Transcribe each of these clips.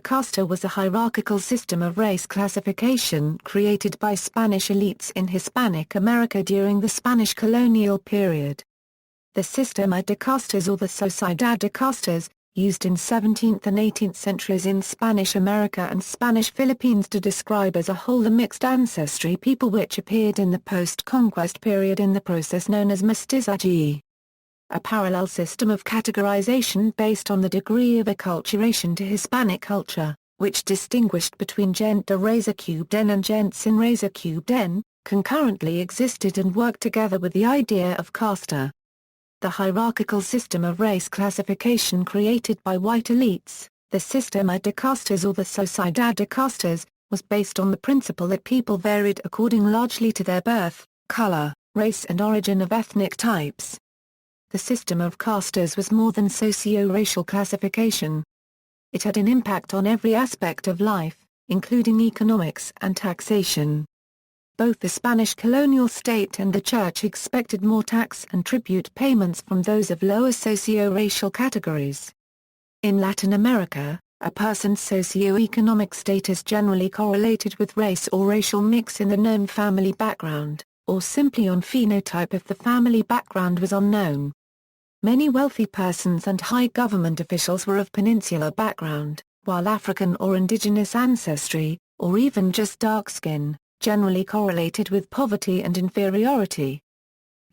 casta was a hierarchical system of race classification created by Spanish elites in Hispanic America during the Spanish colonial period. The sistema de castas or the sociedad de castas, used in 17th and 18th centuries in Spanish America and Spanish Philippines to describe as a whole the mixed ancestry people which appeared in the post-Conquest period in the process known as mestizaje. A parallel system of categorization based on the degree of acculturation to Hispanic culture, which distinguished between gente razor-cubed-en and gente sin razor-cubed-en, concurrently existed and worked together with the idea of casta. The hierarchical system of race classification created by white elites, the sistema de castas or the sociedad de castas, was based on the principle that people varied according largely to their birth, color, race and origin of ethnic types. The system of castas was more than socio-racial classification. It had an impact on every aspect of life, including economics and taxation. Both the Spanish colonial state and the church expected more tax and tribute payments from those of lower socio-racial categories. In Latin America, a person's socio-economic status generally correlated with race or racial mix in the known family background, or simply on phenotype if the family background was unknown. Many wealthy persons and high government officials were of peninsular background, while African or indigenous ancestry, or even just dark skin, generally correlated with poverty and inferiority.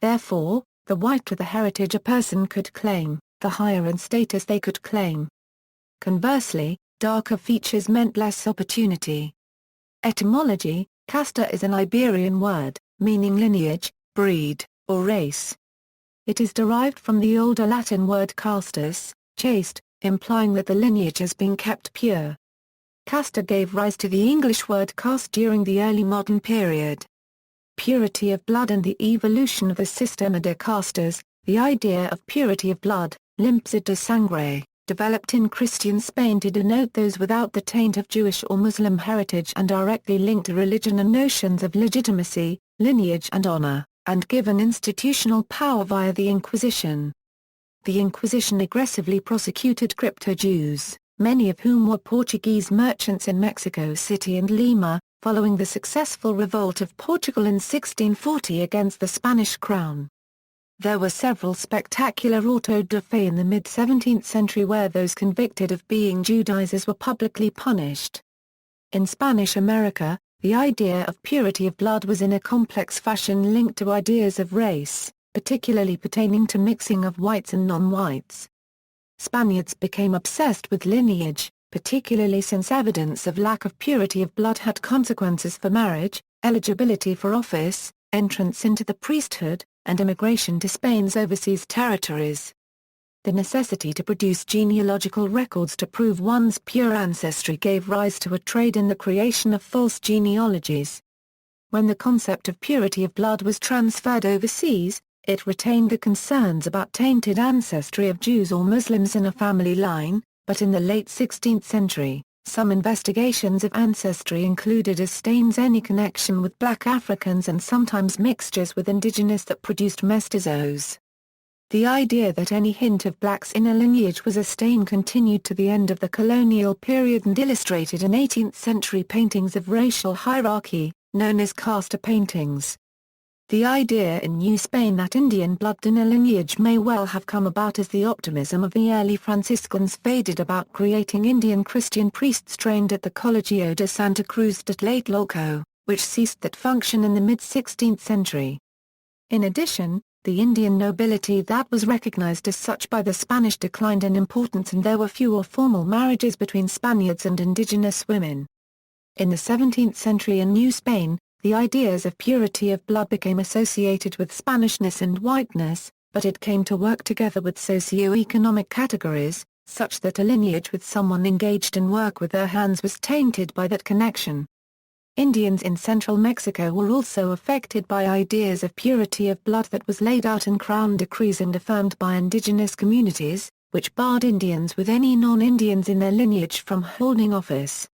Therefore, the whiter the heritage a person could claim, the higher in status they could claim. Conversely, darker features meant less opportunity. Etymology: casta is an Iberian word, meaning lineage, breed, or race. It is derived from the older Latin word castus, chaste, implying that the lineage has been kept pure. Casta gave rise to the English word caste during the early modern period. Purity of blood and the evolution of the sistema de castas, the idea of purity of blood, limpieza de sangre, developed in Christian Spain to denote those without the taint of Jewish or Muslim heritage and directly linked to religion and notions of legitimacy, lineage and honor, and given institutional power via the Inquisition. The Inquisition aggressively prosecuted crypto-Jews, many of whom were Portuguese merchants in Mexico City and Lima, following the successful revolt of Portugal in 1640 against the Spanish crown. There were several spectacular autos de fe in the mid-17th century where those convicted of being Judaizers were publicly punished. In Spanish America, the idea of purity of blood was in a complex fashion linked to ideas of race, particularly pertaining to mixing of whites and non-whites. Spaniards became obsessed with lineage, particularly since evidence of lack of purity of blood had consequences for marriage, eligibility for office, entrance into the priesthood, and immigration to Spain's overseas territories. The necessity to produce genealogical records to prove one's pure ancestry gave rise to a trade in the creation of false genealogies. When the concept of purity of blood was transferred overseas, it retained the concerns about tainted ancestry of Jews or Muslims in a family line, but in the late 16th century, some investigations of ancestry included as stains any connection with black Africans and sometimes mixtures with indigenous that produced mestizos. The idea that any hint of blacks in a lineage was a stain continued to the end of the colonial period and illustrated in 18th century paintings of racial hierarchy, known as casta paintings. The idea in New Spain that Indian blood in a lineage may well have come about as the optimism of the early Franciscans faded about creating Indian Christian priests trained at the Colegio de Santa Cruz de Tlatelolco, which ceased that function in the mid-16th century. In addition, the Indian nobility that was recognized as such by the Spanish declined in importance and there were fewer formal marriages between Spaniards and indigenous women. In the 17th century in New Spain, the ideas of purity of blood became associated with Spanishness and whiteness, but it came to work together with socio-economic categories, such that a lineage with someone engaged in work with their hands was tainted by that connection. Indians in central Mexico were also affected by ideas of purity of blood that was laid out in crown decrees and affirmed by indigenous communities, which barred Indians with any non-Indians in their lineage from holding office.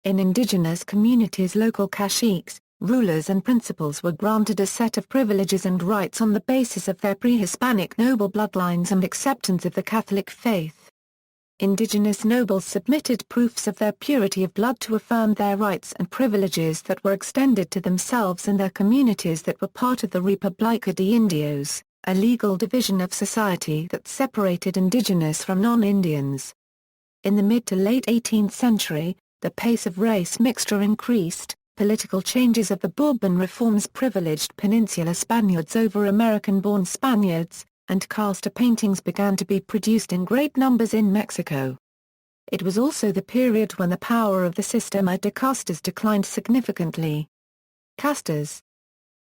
In indigenous communities, local caciques, rulers and principals were granted a set of privileges and rights on the basis of their pre-Hispanic noble bloodlines and acceptance of the Catholic faith. Indigenous nobles submitted proofs of their purity of blood to affirm their rights and privileges that were extended to themselves and their communities that were part of the República de Indios, a legal division of society that separated indigenous from non-Indians. In the mid to late 18th century, the pace of race mixture increased. Political changes of the Bourbon reforms privileged Peninsular Spaniards over American-born Spaniards, and Casta paintings began to be produced in great numbers in Mexico. It was also the period when the power of the sistema de castas declined significantly. Castas.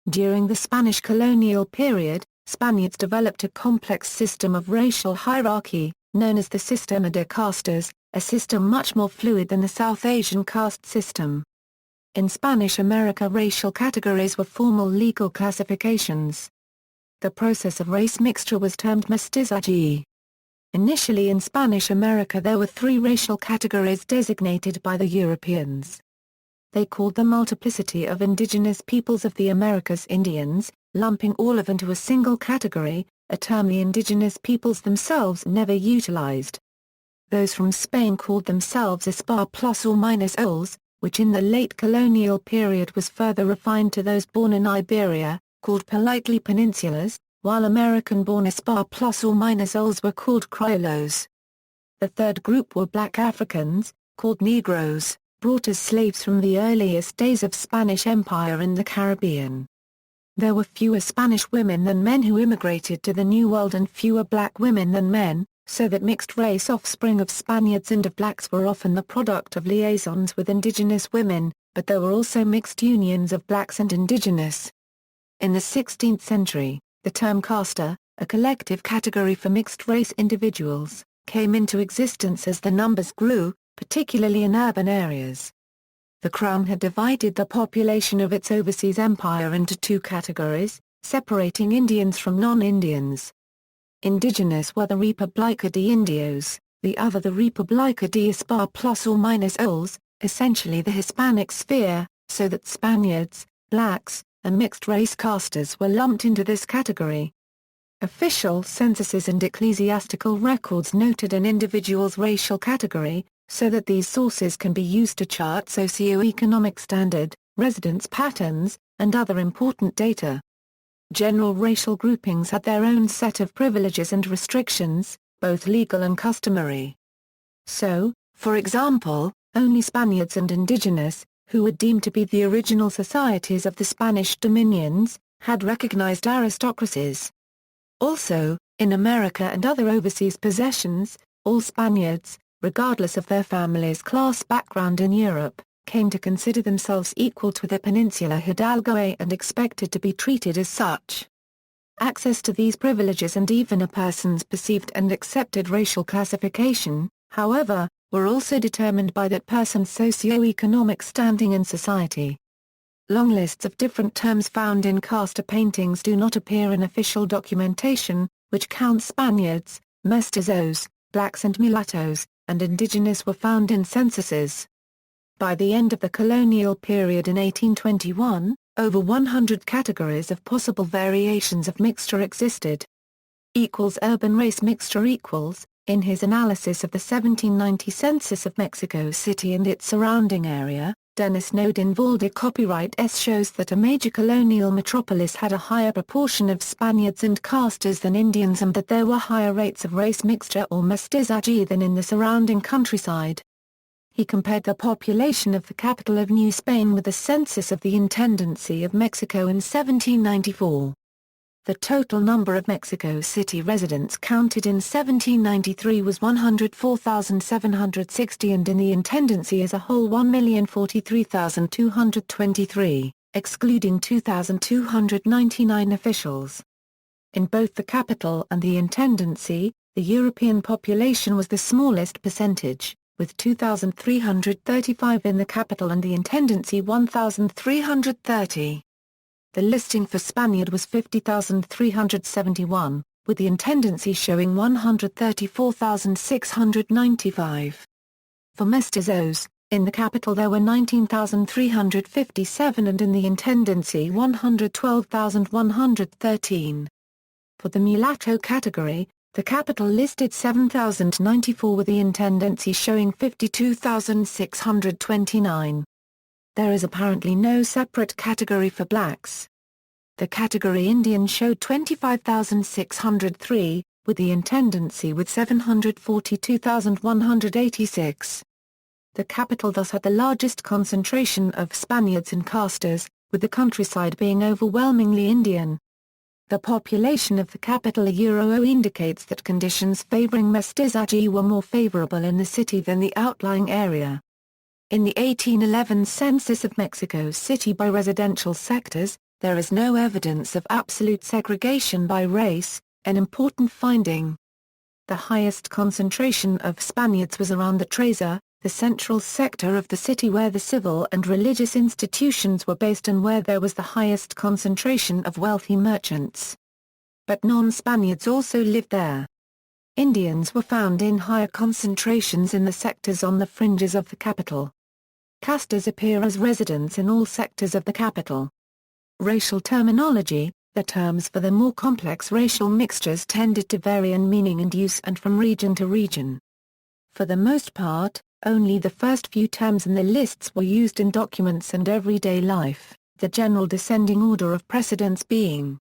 During the Spanish colonial period, Spaniards developed a complex system of racial hierarchy, known as the sistema de castas, a system much more fluid than the South Asian caste system. In Spanish America, racial categories were formal legal classifications. The process of race mixture was termed mestizaje. Initially in Spanish America there were three racial categories designated by the Europeans. They called the multiplicity of indigenous peoples of the Americas Indians, lumping all of into a single category, a term the indigenous peoples themselves never utilized. Those from Spain called themselves Hispar plus or minus ols, which in the late colonial period was further refined to those born in Iberia, called politely peninsulars, while American-born Hispar plus or minus ols were called criollos. The third group were black Africans, called Negroes, brought as slaves from the earliest days of Spanish Empire in the Caribbean. There were fewer Spanish women than men who immigrated to the New World and fewer black women than men, so that mixed-race offspring of Spaniards and of blacks were often the product of liaisons with indigenous women, but there were also mixed unions of blacks and indigenous. In the 16th century, the term casta, a collective category for mixed-race individuals, came into existence as the numbers grew, particularly in urban areas. The Crown had divided the population of its overseas empire into two categories, separating Indians from non-Indians. Indigenous were the República de Indios, the other the República de Hispar plus or minus ols, essentially the Hispanic sphere, so that Spaniards, blacks, and mixed-race castas were lumped into this category. Official censuses and ecclesiastical records noted an individual's racial category, so that these sources can be used to chart socio-economic standard, residence patterns, and other important data. General racial groupings had their own set of privileges and restrictions, both legal and customary. So, for example, only Spaniards and indigenous, who were deemed to be the original societies of the Spanish dominions, had recognized aristocracies. Also, in America and other overseas possessions, all Spaniards, regardless of their family's class background in Europe, came to consider themselves equal to the peninsular hidalgo and expected to be treated as such. Access to these privileges and even a person's perceived and accepted racial classification, however, were also determined by that person's socio-economic standing in society. Long lists of different terms found in Casta paintings do not appear in official documentation, which counts Spaniards, mestizos, blacks and mulattoes, and indigenous were found in censuses. By the end of the colonial period in 1821, over 100 categories of possible variations of mixture existed. Urban race mixture equals, in his analysis of the 1790 census of Mexico City and its surrounding area, Dennis Nodin-Valde copyright S shows that a major colonial metropolis had a higher proportion of Spaniards and castas than Indians and that there were higher rates of race mixture or mestizaje than in the surrounding countryside. He compared the population of the capital of New Spain with the census of the Intendancy of Mexico in 1794. The total number of Mexico City residents counted in 1793 was 104,760 and in the Intendancy as a whole 1,043,223, excluding 2,299 officials. In both the capital and the Intendancy, the European population was the smallest percentage, with 2,335 in the capital and the Intendancy 1,330. The listing for Spaniard was 50,371, with the Intendancy showing 134,695. For mestizos, in the capital there were 19,357 and in the Intendancy 112,113. For the mulatto category, The capital listed 7,094 with the intendancy showing 52,629. There is apparently no separate category for blacks. The category Indian showed 25,603, with the intendancy with 742,186. The capital thus had the largest concentration of Spaniards and castas, with the countryside being overwhelmingly Indian. The population of the capital indicates that conditions favoring mestizaje were more favorable in the city than the outlying area. In the 1811 census of Mexico City by residential sectors, there is no evidence of absolute segregation by race, an important finding. The highest concentration of Spaniards was around the Treza, the central sector of the city where the civil and religious institutions were based and where there was the highest concentration of wealthy merchants. But non-Spaniards also lived there. Indians were found in higher concentrations in the sectors on the fringes of the capital. Castas appear as residents in all sectors of the capital. Racial terminology, the terms for the more complex racial mixtures tended to vary in meaning and use and from region to region. For the most part, only the first few terms in the lists were used in documents and everyday life, the general descending order of precedence being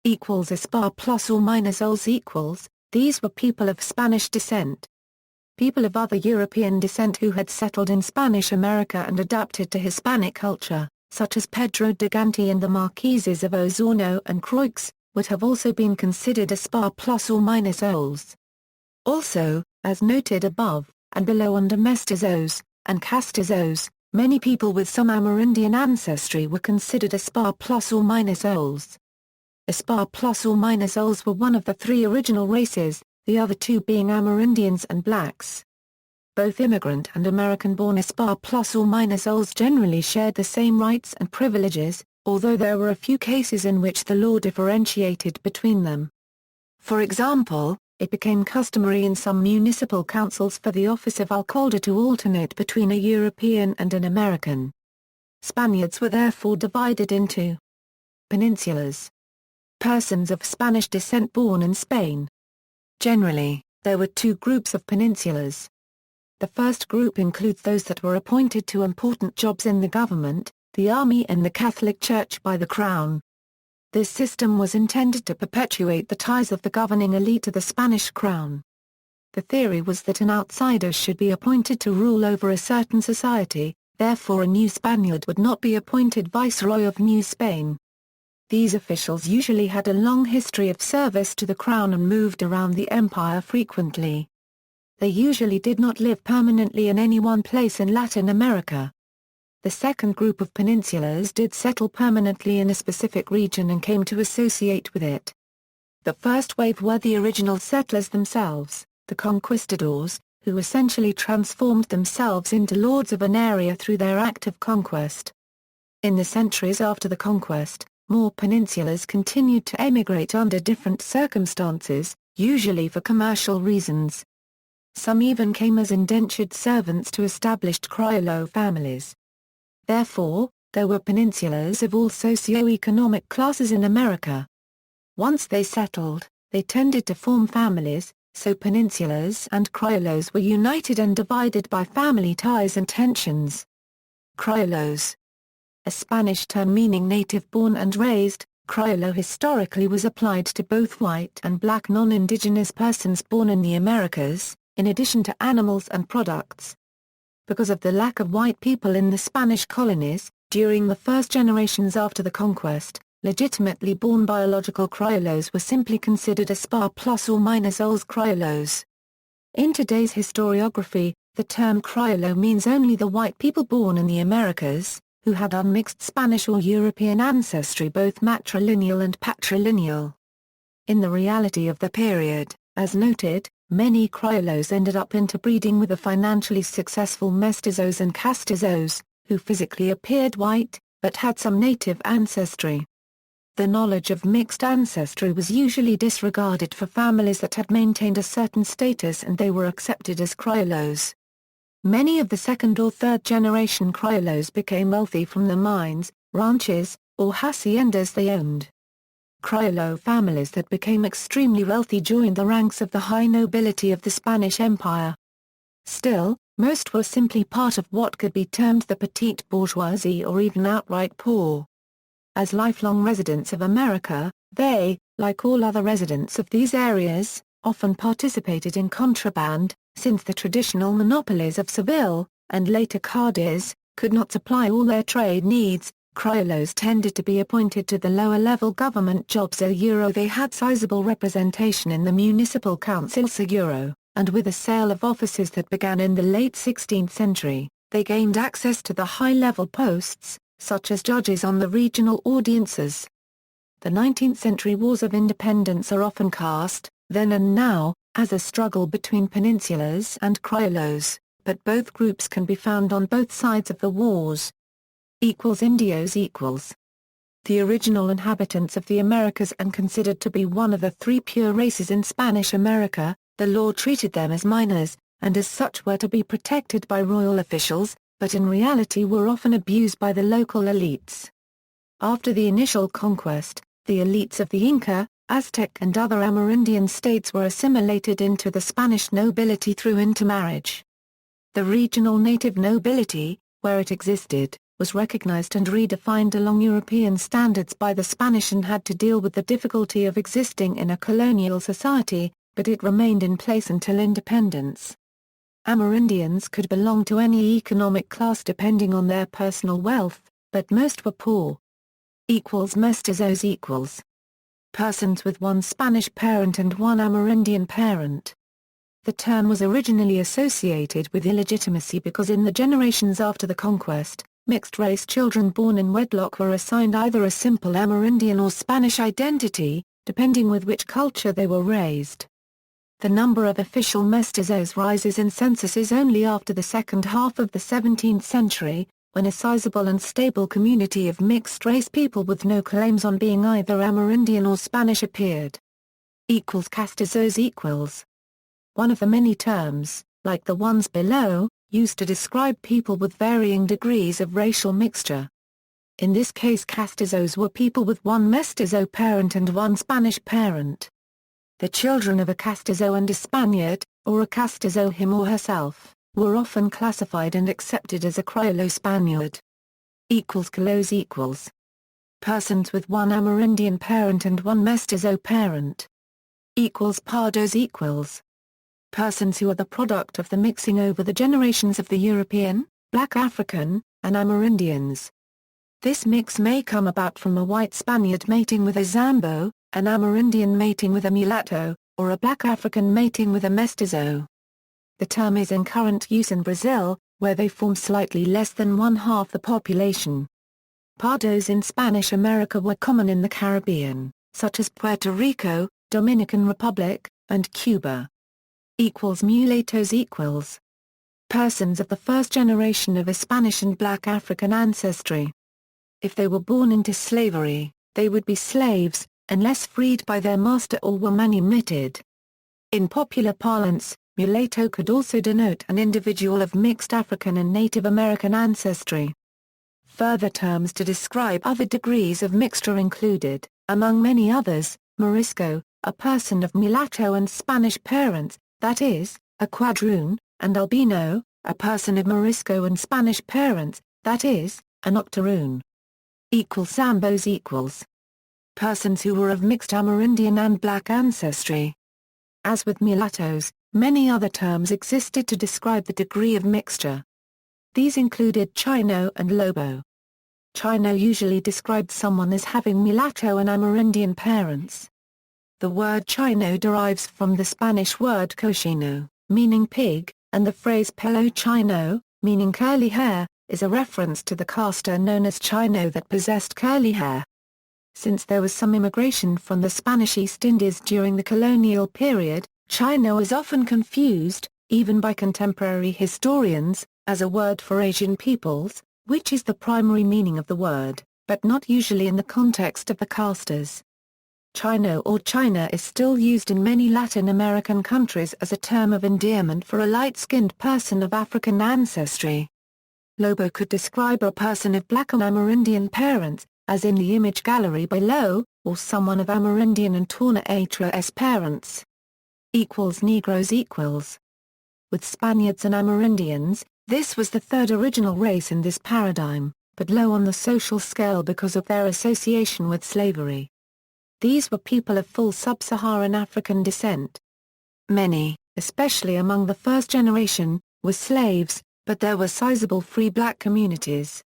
equals aspar plus or minus ols equals. These were people of Spanish descent. People of other European descent who had settled in Spanish America and adapted to Hispanic culture, such as Pedro de Gante and the Marquises of Osorno and Croix, would have also been considered aspar plus or minus ols. Also, as noted above, and below under mestizos, and castizos, many people with some Amerindian ancestry were considered aspar plus or minus ols. Aspar plus or minus ols were one of the three original races, the other two being Amerindians and blacks. Both immigrant and American-born aspar plus or minus ols generally shared the same rights and privileges, although there were a few cases in which the law differentiated between them. For example, it became customary in some municipal councils for the office of alcalde to alternate between a European and an American. Spaniards were therefore divided into peninsulars. Persons of Spanish descent born in Spain. Generally, there were two groups of peninsulars. The first group includes those that were appointed to important jobs in the government, the army and the Catholic Church by the Crown. This system was intended to perpetuate the ties of the governing elite to the Spanish crown. The theory was that an outsider should be appointed to rule over a certain society, therefore a new Spaniard would not be appointed viceroy of New Spain. These officials usually had a long history of service to the crown and moved around the empire frequently. They usually did not live permanently in any one place in Latin America. The second group of peninsulars did settle permanently in a specific region and came to associate with it. The first wave were the original settlers themselves, the conquistadors, who essentially transformed themselves into lords of an area through their act of conquest. In the centuries after the conquest, more peninsulars continued to emigrate under different circumstances, usually for commercial reasons. Some even came as indentured servants to established criollo families. Therefore, there were peninsulars of all socio-economic classes in America. Once they settled, they tended to form families, so peninsulars and criollos were united and divided by family ties and tensions. Criollos. A Spanish term meaning native-born and raised, criollo historically was applied to both white and black non-indigenous persons born in the Americas, in addition to animals and products. Because of the lack of white people in the Spanish colonies, during the first generations after the conquest, legitimately born biological criollos were simply considered aspar plus or minus ols criollos. In today's historiography, the term criollo means only the white people born in the Americas, who had unmixed Spanish or European ancestry, both matrilineal and patrilineal. In the reality of the period, as noted, many criollos ended up interbreeding with the financially successful mestizos and castizos, who physically appeared white, but had some native ancestry. The knowledge of mixed ancestry was usually disregarded for families that had maintained a certain status and they were accepted as criollos. Many of the second or third generation criollos became wealthy from the mines, ranches, or haciendas they owned. Criollo families that became extremely wealthy joined the ranks of the high nobility of the Spanish Empire. Still, most were simply part of what could be termed the petite bourgeoisie or even outright poor. As lifelong residents of America, they, like all other residents of these areas, often participated in contraband, since the traditional monopolies of Seville, and later Cadiz, could not supply all their trade needs. Criollos tended to be appointed to the lower-level government jobs. They had sizable representation in the municipal councils. And with the sale of offices that began in the late 16th century, they gained access to the high-level posts, such as judges on the regional audiences. The 19th century wars of independence are often cast, then and now, as a struggle between peninsulars and criollos, but both groups can be found on both sides of the wars. Indios equals. The original inhabitants of the Americas and considered to be one of the three pure races in Spanish America, the law treated them as minors, and as such were to be protected by royal officials, but in reality were often abused by the local elites. After the initial conquest, the elites of the Inca, Aztec and other Amerindian states were assimilated into the Spanish nobility through intermarriage. The regional native nobility, where it existed, was recognized and redefined along European standards by the Spanish and had to deal with the difficulty of existing in a colonial society, but it remained in place until independence. Amerindians could belong to any economic class depending on their personal wealth, but most were poor. Mestizos equals. Persons with one Spanish parent and one Amerindian parent. The term was originally associated with illegitimacy because in the generations after the conquest, mixed-race children born in wedlock were assigned either a simple Amerindian or Spanish identity, depending with which culture they were raised. The number of official mestizos rises in censuses only after the second half of the 17th century, when a sizable and stable community of mixed-race people with no claims on being either Amerindian or Spanish appeared. Castazos equals. One of the many terms, like the ones below, used to describe people with varying degrees of racial mixture. In this case castazos were people with one mestizo parent and one Spanish parent. The children of a castazo and a Spaniard, or a castazo him or herself, were often classified and accepted as a criollo Spaniard. Collos equals. Persons with one Amerindian parent and one mestizo parent. Pardos equals. Persons who are the product of the mixing over the generations of the European, Black African, and Amerindians. This mix may come about from a white Spaniard mating with a Zambo, an Amerindian mating with a mulatto, or a Black African mating with a mestizo. The term is in current use in Brazil, where they form slightly less than one-half the population. Pardos in Spanish America were common in the Caribbean, such as Puerto Rico, Dominican Republic, and Cuba. Mulatos equals. Persons of the first generation of a Spanish and Black African ancestry. If they were born into slavery, they would be slaves, unless freed by their master or were manumitted. In popular parlance, mulatto could also denote an individual of mixed African and Native American ancestry. Further terms to describe other degrees of mixture included, among many others, Morisco, a person of mulatto and Spanish parents, that is, a quadroon, and albino, a person of Morisco and Spanish parents, that is, an octoroon. Zambos equals. Persons who were of mixed Amerindian and Black ancestry. As with mulattoes, many other terms existed to describe the degree of mixture. These included Chino and Lobo. Chino usually described someone as having mulatto and Amerindian parents. The word Chino derives from the Spanish word cochino, meaning pig, and the phrase pelo chino, meaning curly hair, is a reference to the casta known as Chino that possessed curly hair. Since there was some immigration from the Spanish East Indies during the colonial period, Chino is often confused, even by contemporary historians, as a word for Asian peoples, which is the primary meaning of the word, but not usually in the context of the castas. Chino or China is still used in many Latin American countries as a term of endearment for a light-skinned person of African ancestry. Lobo could describe a person of Black and Amerindian parents, as in the image gallery below, or someone of Amerindian and Torna Atras parents. Negroes equals. With Spaniards and Amerindians, this was the third original race in this paradigm, but low on the social scale because of their association with slavery. These were people of full sub-Saharan African descent. Many, especially among the first generation, were slaves, but there were sizable free black communities.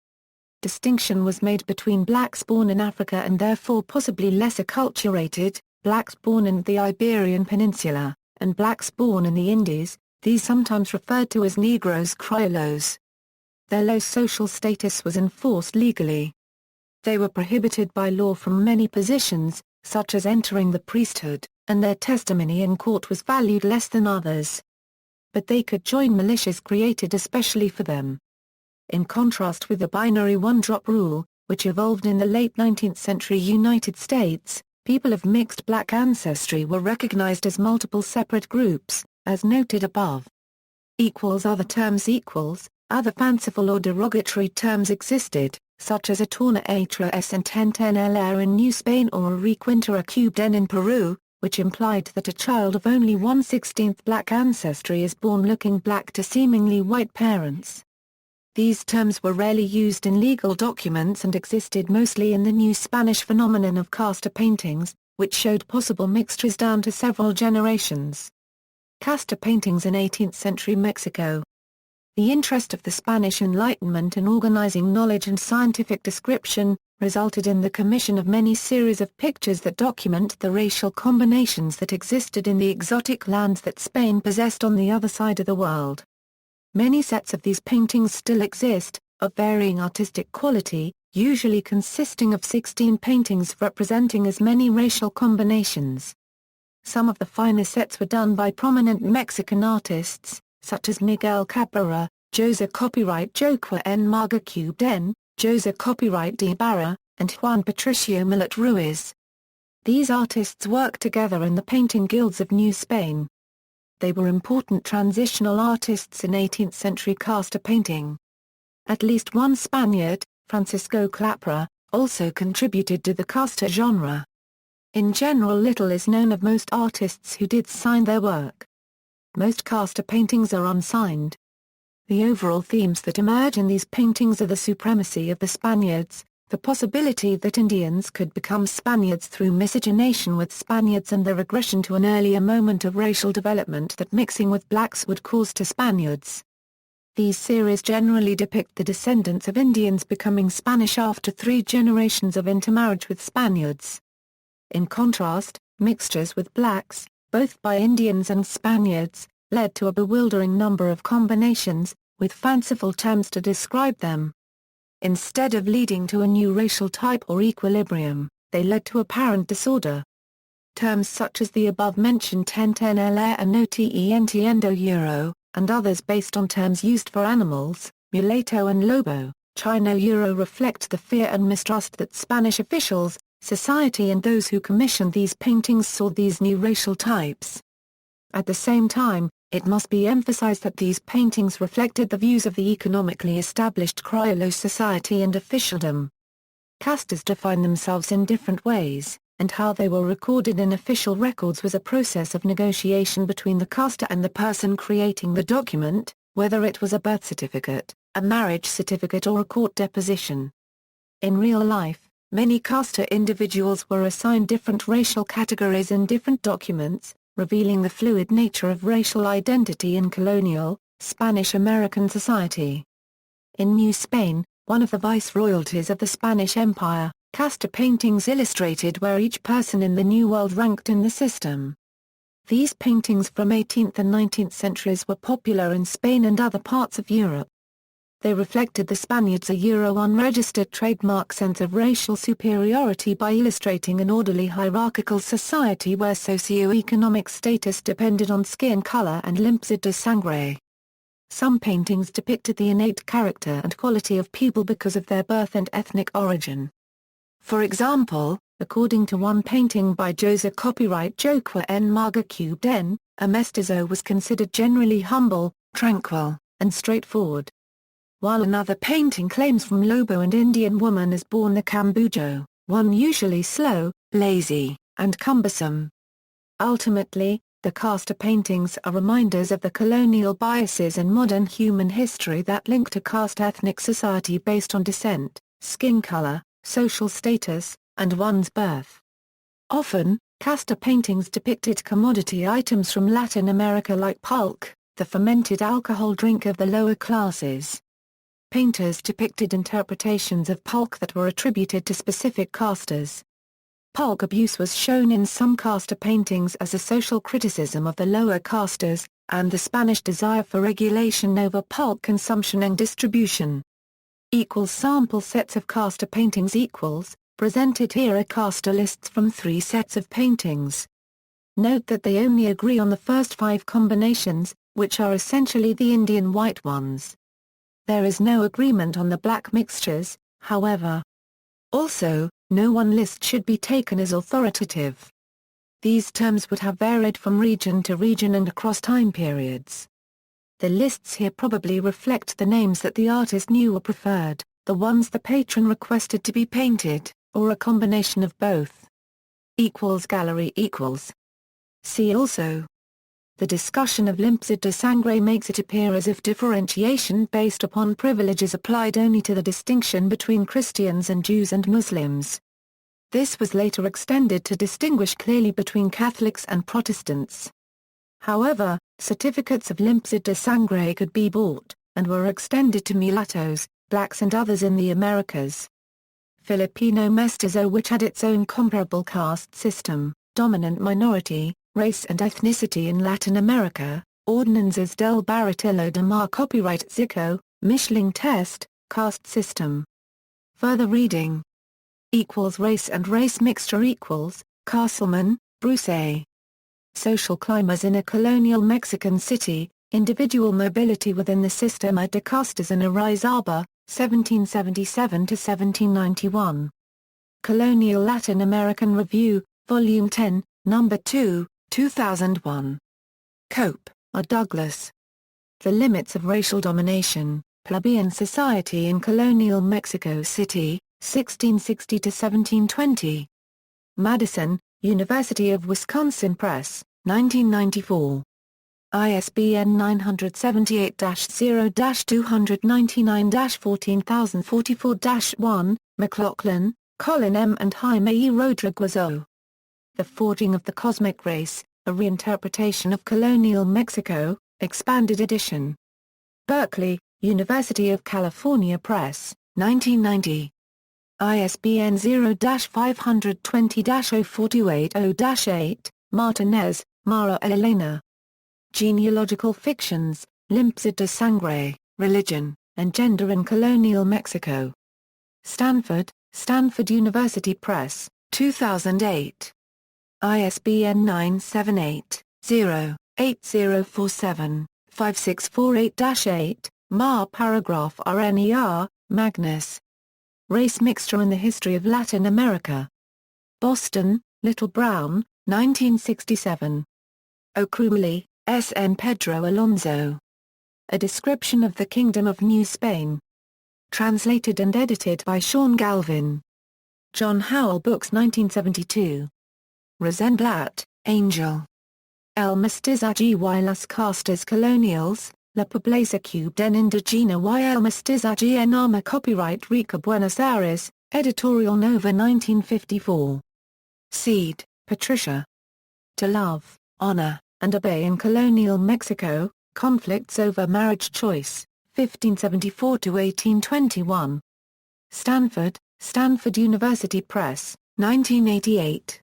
Distinction was made between blacks born in Africa and therefore possibly less acculturated, blacks born in the Iberian Peninsula, and blacks born in the Indies, these sometimes referred to as Negroes criollos. Their low social status was enforced legally. They were prohibited by law from many positions, such as entering the priesthood, and their testimony in court was valued less than others. But they could join militias created especially for them. In contrast with the binary one-drop rule, which evolved in the late 19th century United States, people of mixed black ancestry were recognized as multiple separate groups, as noted above. Other terms other fanciful or derogatory terms existed, such as a Torna Atras and Tentenela in New Spain or a Requinta Cubden in Peru, which implied that a child of only 1/16 black ancestry is born looking black to seemingly white parents. These terms were rarely used in legal documents and existed mostly in the New Spanish phenomenon of Casta paintings, which showed possible mixtures down to several generations. Casta paintings in 18th century Mexico. The interest of the Spanish Enlightenment in organizing knowledge and scientific description, resulted in the commission of many series of pictures that document the racial combinations that existed in the exotic lands that Spain possessed on the other side of the world. Many sets of these paintings still exist, of varying artistic quality, usually consisting of 16 paintings representing as many racial combinations. Some of the finer sets were done by prominent Mexican artists, such as Miguel Cabrera, Jose Copyright Joaquin Marga Cubden, Jose Copyright de Ibarra, and Juan Patricio Millet Ruiz. These artists worked together in the painting guilds of New Spain. They were important transitional artists in 18th century Casta painting. At least one Spaniard, Francisco Clapra, also contributed to the Casta genre. In general, little is known of most artists who did sign their work. Most Casta paintings are unsigned. The overall themes that emerge in these paintings are the supremacy of the Spaniards, the possibility that Indians could become Spaniards through miscegenation with Spaniards, and the regression to an earlier moment of racial development that mixing with blacks would cause to Spaniards. These series generally depict the descendants of Indians becoming Spanish after 3 generations of intermarriage with Spaniards. In contrast, mixtures with blacks, both by Indians and Spaniards, led to a bewildering number of combinations, with fanciful terms to describe them. Instead of leading to a new racial type or equilibrium, they led to apparent disorder. Terms such as the above-mentioned Tentenela and Otientiendo Euro, and others based on terms used for animals, mulatto and lobo, Chino Euro, reflect the fear and mistrust that Spanish officials, society and those who commissioned these paintings saw these new racial types. At the same time, it must be emphasized that these paintings reflected the views of the economically established criollo society and officialdom. Castas define themselves in different ways, and how they were recorded in official records was a process of negotiation between the casta and the person creating the document, whether it was a birth certificate, a marriage certificate or a court deposition. In real life, many casta individuals were assigned different racial categories in different documents, revealing the fluid nature of racial identity in colonial, Spanish American society. In New Spain, one of the viceroyalties of the Spanish Empire, casta paintings illustrated where each person in the New World ranked in the system. These paintings from 18th and 19th centuries were popular in Spain and other parts of Europe. They reflected the Spaniards' unregistered trademark sense of racial superiority by illustrating an orderly hierarchical society where socio-economic status depended on skin color and limpidez de sangre. Some paintings depicted the innate character and quality of people because of their birth and ethnic origin. For example, according to one painting by Jose Copyright Joaquin Marga Cubden, a mestizo was considered generally humble, tranquil, and straightforward. While another painting claims from Lobo and Indian woman is born the Cambujo, one usually slow, lazy, and cumbersome. Ultimately, the Casta paintings are reminders of the colonial biases in modern human history that link to caste ethnic society based on descent, skin color, social status, and one's birth. Often, Casta paintings depicted commodity items from Latin America like pulque, the fermented alcohol drink of the lower classes. Painters depicted interpretations of pulque that were attributed to specific castas. Pulque abuse was shown in some Casta paintings as a social criticism of the lower castas, and the Spanish desire for regulation over pulque consumption and distribution. Sample sets of Casta paintings presented here are Casta lists from 3 sets of paintings. Note that they only agree on the first 5 combinations, which are essentially the Indian white ones. There is no agreement on the black mixtures, however. Also, no one list should be taken as authoritative. These terms would have varied from region to region and across time periods. The lists here probably reflect the names that the artist knew or preferred, the ones the patron requested to be painted, or a combination of both. Gallery =. See also. The discussion of limpsas de sangre makes it appear as if differentiation based upon privileges applied only to the distinction between Christians and Jews and Muslims. This was later extended to distinguish clearly between Catholics and Protestants. However, certificates of limpsas de sangre could be bought, and were extended to mulattoes, blacks and others in the Americas. Filipino mestizo, which had its own comparable caste system, dominant minority, race and ethnicity in Latin America, Ordinanzas del Barretillo de Mar Copyright Zico, Mischling Test, Caste System. Further reading. Race and race mixture Castleman, Bruce A. Social climas in a colonial Mexican city, individual mobility within the sistema de castas in Orizaba, 1777–1791. Colonial Latin American Review, Volume 10, No. 2, 2001. Cope, R. Douglas. The Limits of Racial Domination, Plebeian Society in Colonial Mexico City, 1660–1720. Madison, University of Wisconsin Press, 1994. ISBN 978-0-299-14044-1, McLaughlin, Colin M. and Jaime E. Rodriguez O. The Forging of the Cosmic Race, A Reinterpretation of Colonial Mexico, Expanded Edition. Berkeley, University of California Press, 1990. ISBN 0-520-04280-8, Martinez, Mara Elena. Genealogical Fictions, Limpsas de Sangre, Religion, and Gender in Colonial Mexico. Stanford, Stanford University Press, 2008. ISBN 978-0-8047-5648-8, Mar Paragraph RNER, Magnus. Race Mixture in the History of Latin America. Boston, Little Brown, 1967. O'Cruelly, S. N. Pedro Alonso. A Description of the Kingdom of New Spain. Translated and edited by Sean Galvin. John Howell Books 1972. Rosenblatt, Angel. El mestizaje y las castas coloniales, la pobreza cubana indígena y el mestizaje en Arma Copyright Rica Buenos Aires, Editorial Nova 1954. Seed, Patricia. To Love, Honor, and Obey in Colonial Mexico, Conflicts Over Marriage Choice, 1574–1821. Stanford, Stanford University Press, 1988.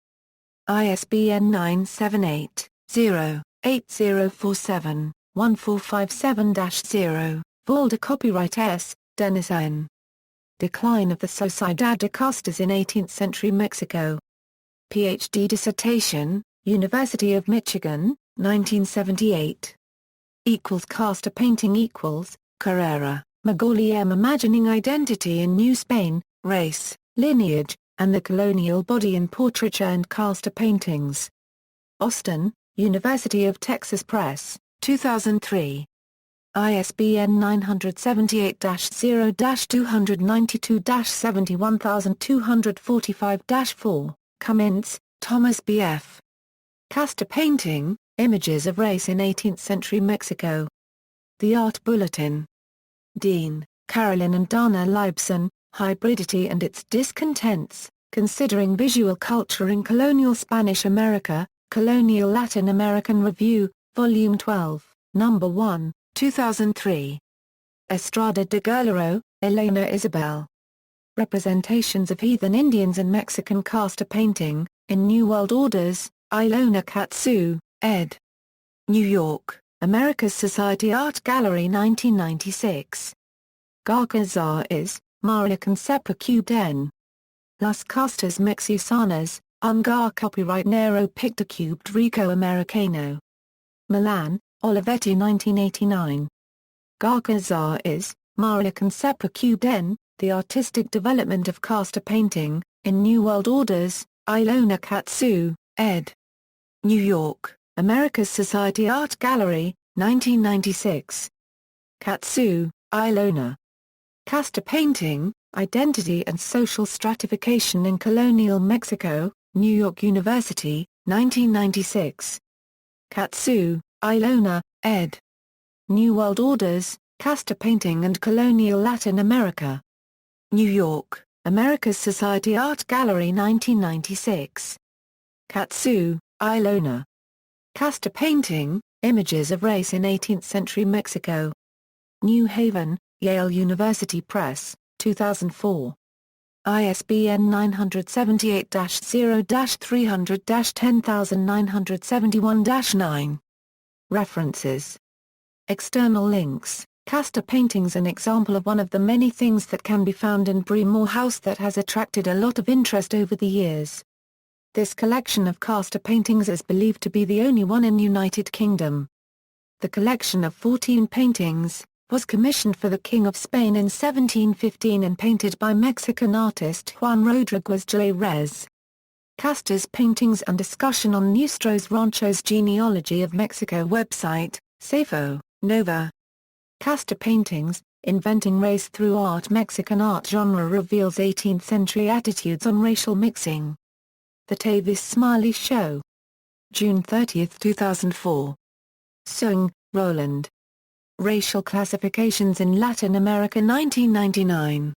ISBN 978-0-8047-1457-0, Valder Copyright S. Dennis N. Decline of the Sociedad de Castas in 18th-Century Mexico. Ph.D. dissertation, University of Michigan, 1978. Casta painting Carrera, Magali M. Imagining Identity in New Spain, Race, Lineage, and the Colonial Body in Portraiture and Casta Paintings. Austin, University of Texas Press, 2003. ISBN 978-0-292-71245-4, Cummins, Thomas B. F. Casta painting, Images of Race in 18th-Century Mexico. The Art Bulletin. Dean, Carolyn and Dana Leibson, Hybridity and its Discontents, Considering Visual Culture in Colonial Spanish America, Colonial Latin American Review, Volume 12, No. 1, 2003. Estrada de Guerrero, Elena Isabel. Representations of Heathen Indians in Mexican Casta Painting, in New World Orders, Ilona Katsu, ed. New York, America's Society Art Gallery 1996. Garcazar Maria Concepa Cubed N. Las Castas Mexicanas, Ungar Copyright Nero Pictocubed Rico Americano. Milan, Olivetti 1989. Garcazar Maria Concepa Cubed N. The Artistic Development of Casta Painting, in New World Orders, Ilona Katsu, ed. New York, America's Society Art Gallery, 1996. Katsu, Ilona. Casta Painting, Identity and Social Stratification in Colonial Mexico, New York University, 1996. Katsu, Ilona, ed. New World Orders, Casta Painting and Colonial Latin America. New York, America's Society Art Gallery 1996. Katsu, Ilona. Casta Painting, Images of Race in 18th-Century Mexico. New Haven, Yale University Press, 2004. ISBN 978-0-300-10971-9. References. External links. Casta paintings, an example of one of the many things that can be found in Bremore House that has attracted a lot of interest over the years. This collection of casta paintings is believed to be the only one in United Kingdom. The collection of 14 paintings was commissioned for the King of Spain in 1715 and painted by Mexican artist Juan Rodriguez de Reyes. Casta's paintings and discussion on Nuestros Ranchos Genealogy of Mexico website, Safo, Nova. Casta paintings, Inventing Race Through Art. Mexican art genre reveals 18th-century attitudes on racial mixing. The Tavis Smiley Show. June 30, 2004. Sung, Roland. Racial Classifications in Latin America 1999.